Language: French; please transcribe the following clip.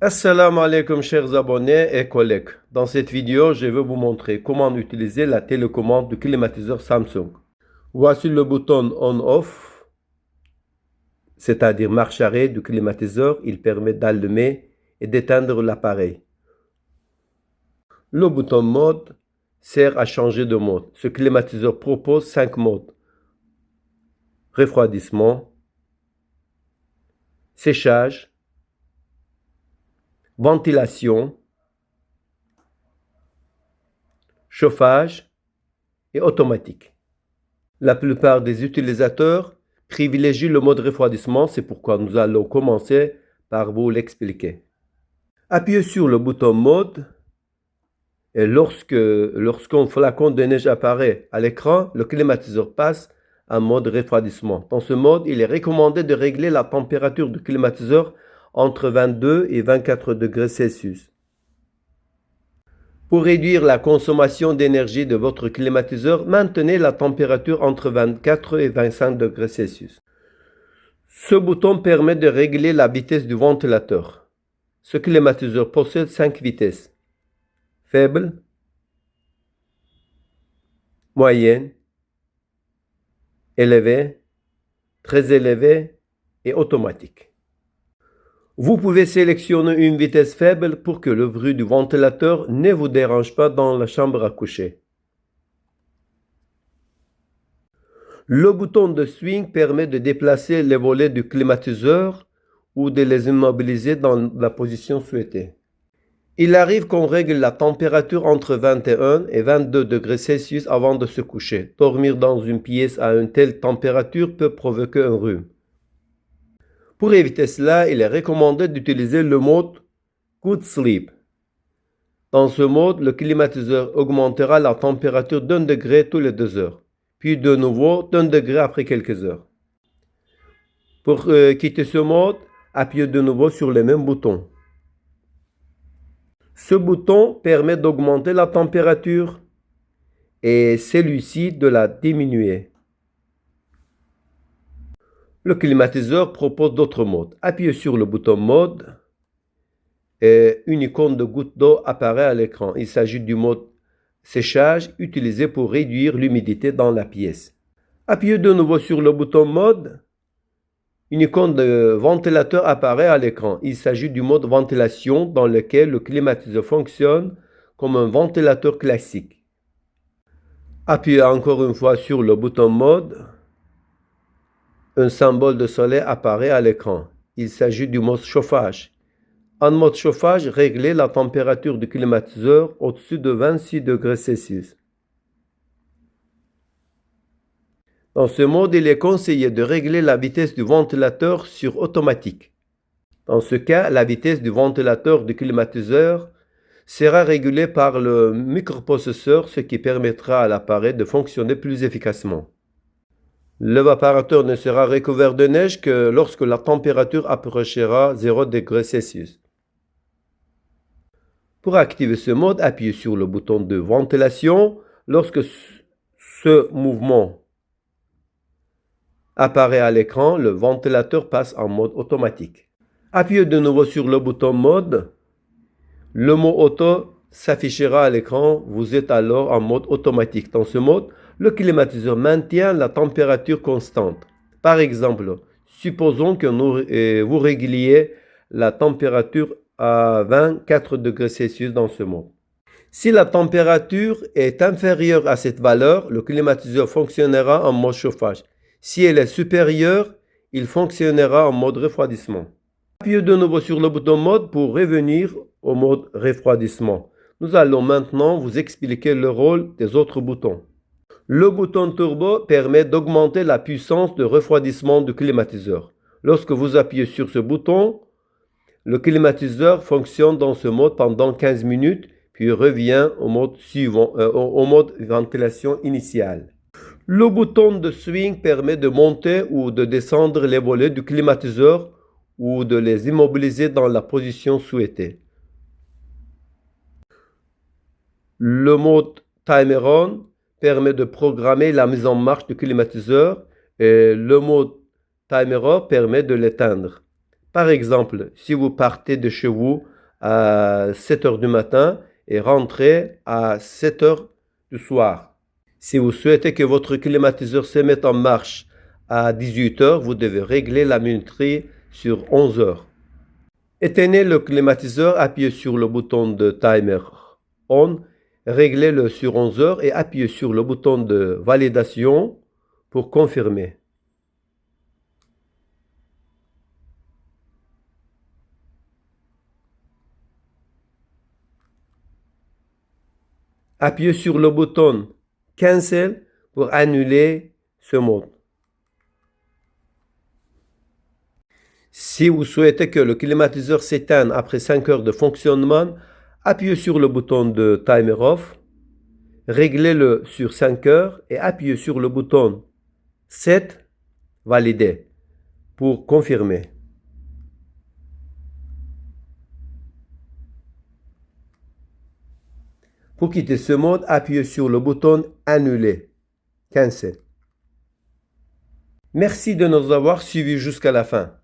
Assalamu alaikum chers abonnés et collègues. Dans cette vidéo, je vais vous montrer comment utiliser la télécommande du climatiseur Samsung. Voici le bouton on-off, c'est-à-dire marche arrêt du climatiseur. Il permet d'allumer et d'éteindre l'appareil. Le bouton mode sert à changer de mode. Ce climatiseur propose 5 modes. Refroidissement, séchage, ventilation, chauffage et automatique. La plupart des utilisateurs privilégient le mode refroidissement, c'est pourquoi nous allons commencer par vous l'expliquer. Appuyez sur le bouton mode et lorsqu'un flacon de neige apparaît à l'écran, le climatiseur passe en mode refroidissement. Dans ce mode, il est recommandé de régler la température du climatiseur entre 22 et 24 degrés Celsius. Pour réduire la consommation d'énergie de votre climatiseur, maintenez la température entre 24 et 25 degrés Celsius. Ce bouton permet de régler la vitesse du ventilateur. Ce climatiseur possède 5 vitesses. Faible, moyenne, élevée, très élevée et automatique. Vous pouvez sélectionner une vitesse faible pour que le bruit du ventilateur ne vous dérange pas dans la chambre à coucher. Le bouton de swing permet de déplacer les volets du climatiseur ou de les immobiliser dans la position souhaitée. Il arrive qu'on règle la température entre 21 et 22 degrés Celsius avant de se coucher. Dormir dans une pièce à une telle température peut provoquer un rhume. Pour éviter cela, il est recommandé d'utiliser le mode Good Sleep. Dans ce mode, le climatiseur augmentera la température d'1 degré tous les 2 heures, puis de nouveau d'1 degré après quelques heures. Pour quitter ce mode, appuyez de nouveau sur le même bouton. Ce bouton permet d'augmenter la température et celui-ci de la diminuer. Le climatiseur propose d'autres modes. Appuyez sur le bouton mode et une icône de goutte d'eau apparaît à l'écran. Il s'agit du mode séchage utilisé pour réduire l'humidité dans la pièce. Appuyez de nouveau sur le bouton mode. Une icône de ventilateur apparaît à l'écran. Il s'agit du mode ventilation dans lequel le climatiseur fonctionne comme un ventilateur classique. Appuyez encore une fois sur le bouton mode. Un symbole de soleil apparaît à l'écran. Il s'agit du mode chauffage. En mode chauffage, réglez la température du climatiseur au-dessus de 26 degrés Celsius. Dans ce mode, il est conseillé de régler la vitesse du ventilateur sur automatique. Dans ce cas, la vitesse du ventilateur du climatiseur sera régulée par le microprocesseur, ce qui permettra à l'appareil de fonctionner plus efficacement. L'évaporateur ne sera recouvert de neige que lorsque la température approchera 0 degrés Celsius. Pour activer ce mode, appuyez sur le bouton de ventilation. Lorsque ce mouvement apparaît à l'écran, le ventilateur passe en mode automatique. Appuyez de nouveau sur le bouton mode. Le mot auto s'affichera à l'écran. Vous êtes alors en mode automatique. Dans ce mode, le climatiseur maintient la température constante. Par exemple, supposons que vous régliez la température à 24 degrés Celsius dans ce mode. Si la température est inférieure à cette valeur, le climatiseur fonctionnera en mode chauffage. Si elle est supérieure, il fonctionnera en mode refroidissement. Appuyez de nouveau sur le bouton mode pour revenir au mode refroidissement. Nous allons maintenant vous expliquer le rôle des autres boutons. Le bouton turbo permet d'augmenter la puissance de refroidissement du climatiseur. Lorsque vous appuyez sur ce bouton, le climatiseur fonctionne dans ce mode pendant 15 minutes, puis revient au mode suivant, au mode ventilation initiale. Le bouton de swing permet de monter ou de descendre les volets du climatiseur ou de les immobiliser dans la position souhaitée. Le mode Timer On permet de programmer la mise en marche du climatiseur et le mode Timer Off permet de l'éteindre. Par exemple, si vous partez de chez vous à 7 heures du matin et rentrez à 7 heures du soir. Si vous souhaitez que votre climatiseur se mette en marche à 18 heures, vous devez régler la minuterie sur 11 heures. Éteignez le climatiseur, appuyez sur le bouton de timer on, réglez-le sur 11 heures et appuyez sur le bouton de validation pour confirmer. Appuyez sur le bouton Cancel pour annuler ce mode. Si vous souhaitez que le climatiseur s'éteigne après 5 heures de fonctionnement, appuyez sur le bouton de Timer Off, réglez-le sur 5 heures et appuyez sur le bouton Set, valider pour confirmer. Pour quitter ce mode, appuyez sur le bouton Annuler, Cancel. Merci de nous avoir suivis jusqu'à la fin.